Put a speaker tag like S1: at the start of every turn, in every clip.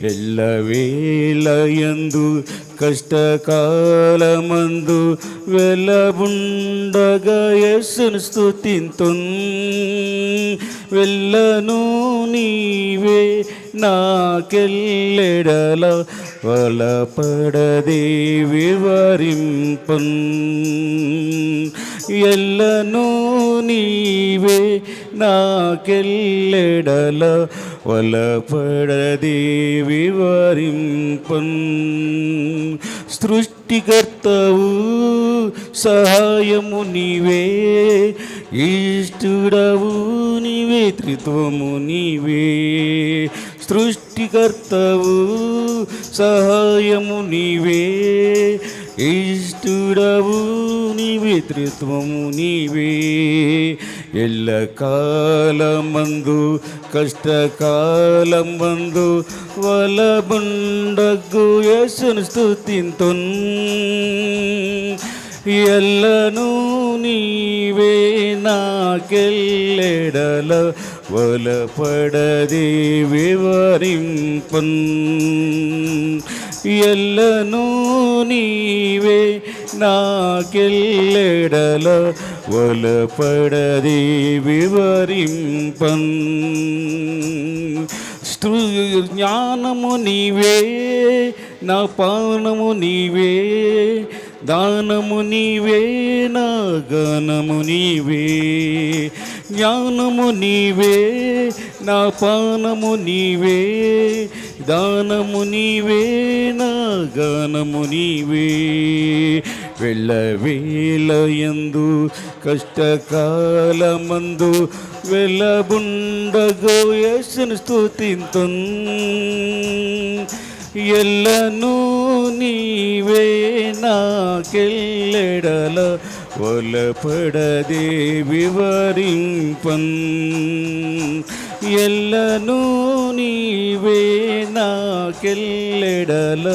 S1: ఎల్లవేళయందు కష్టకాలమందు వెలబుండగా యేసును స్తుతింతున్. వెళ్ళను నీవే నాకెల్లెడల వలపడదే వివరింపన్. ఎల్లను నీవే నాకెల్లెడల వలపడదే వివరింపన్. సృష్టికర్తవు సహాయము నీవే, ఇష్టుడవు నీవే, త్రిత్వము నీవే. సృష్టికర్తవు సహాయము నీవే, ఇష్టుడవు నీవే, త్రిత్వము నీవే. ఎల్లకాలమందు కష్టకాలమందు వలబుండగు యేసును స్తుతింతున్. ఎల్లను నీవే నాకెల్లెడల వలపడదే వివరింపన్. ఎల్లను నీవే నాకెల్లెడల వలపడదే వివరింపన్. జ్ఞానము నీవే, నా పానము నీవే, దానము నీవే, నా గానము నీవే. జ్ఞానము నీవే, నా పానము నీవే, దానము నీవే, నా గానము నీవే. వెళ్ళవేళయందు కష్టకాలమందు వెలబుండగో యేసును స్తుతింతున్. ఎల్లను నీవే నాకెల్లెడల వలపడదే వివరింపన్. ఎల్లను నీవే నాకెల్లెడల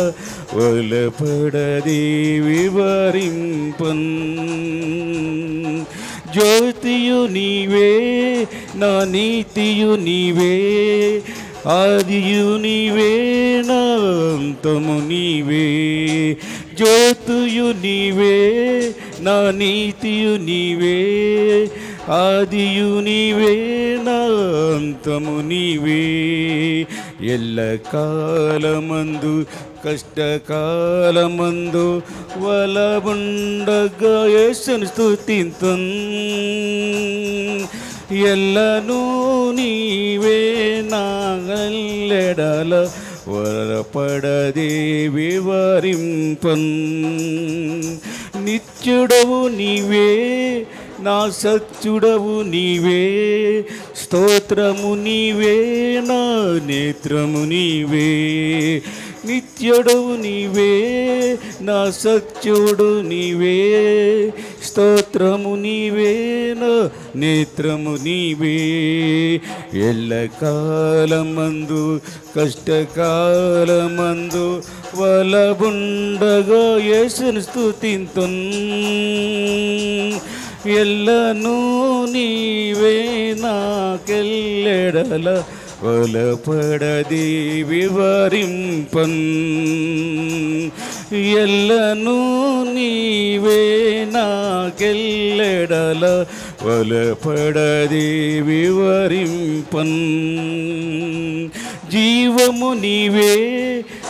S1: వలపడదే వివరింపన్. జ్యోతియు నీవే, నా నీతియు నీవే, ఆదియు నీవే, నా అంతము నీవే. జ్యోతియు నీవే, నా నీతియు నీవే, ఆదియు నీవే, నా అంతము నీవే. ఎల్లకాలమందు కష్టకాలమందు వలబుండగా యేసును స్తుతింతున్. ఎల్లను నీవే నాకెల్లెడల వలపడదే వివరింపన్. నిత్యుడవు నీవే, నా సత్యుడవు నీవే, స్తోత్రము నీవే, నా నేత్రము నీవే. నిత్యుడవు నీవే, నా సత్యుడు నీవే, స్తోత్రము నీవే, నా నేత్రము నీవే. ఎల్లకాలమందు కష్టకాలమందు వలబుండగా యేసును స్తుతింతున్. ఎల్లను నీవే నాకెల్లెడల వలపడదే వివరింపన్. ఎల్లను నీవే నాకెల్లెడల వలపడదే వివరింపన్. జీవము నీవే,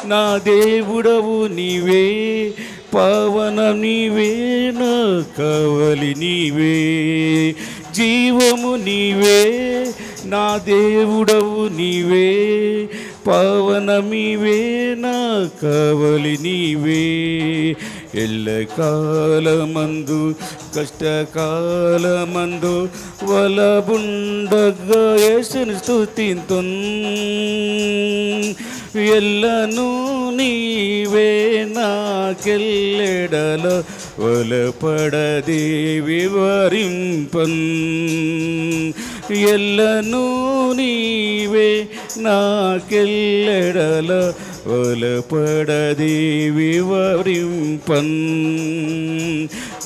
S1: నా దేవుడవు నీవే, పావన నీవే, నా కావలి నీవే. జీవము నీవే, నా దేవుడవు నీవే, పావనమీవే, నా కావలి నీవే. ఎల్లకాలమందు కష్టకాలమందు వలబుండగా యేసును స్తుతింతున్. ఎల్లను నీవే నాకెల్లెడల వలపడదే వివరింపన్. ఎల్లను నీవే నాకెల్లెడల వలపడదే వివరింపన్.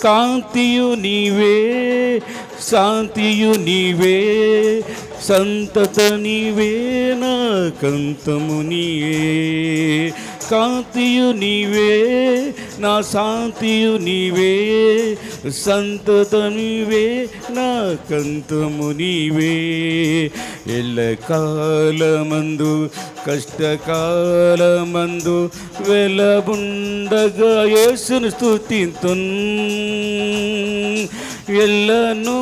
S1: కాంతియు నీవే, శాంతియు నీవే, సంతత నీవే నాకంతము నీవే, కాంతియు నీవే నా శాంతియు నీవే, సంతత నీవే నాకంతము నీవే. ఎల్లకాలమందు కష్టకాలమందు వెలబుండగా యేసును స్తుతింతున్, ఎల్లను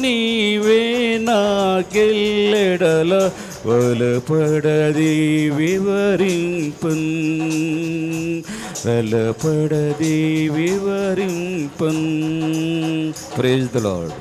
S1: నీవే నాకెల్లెడల వలపడది వివరింపన్, వలపడది వివరింపన్. Praise the lord.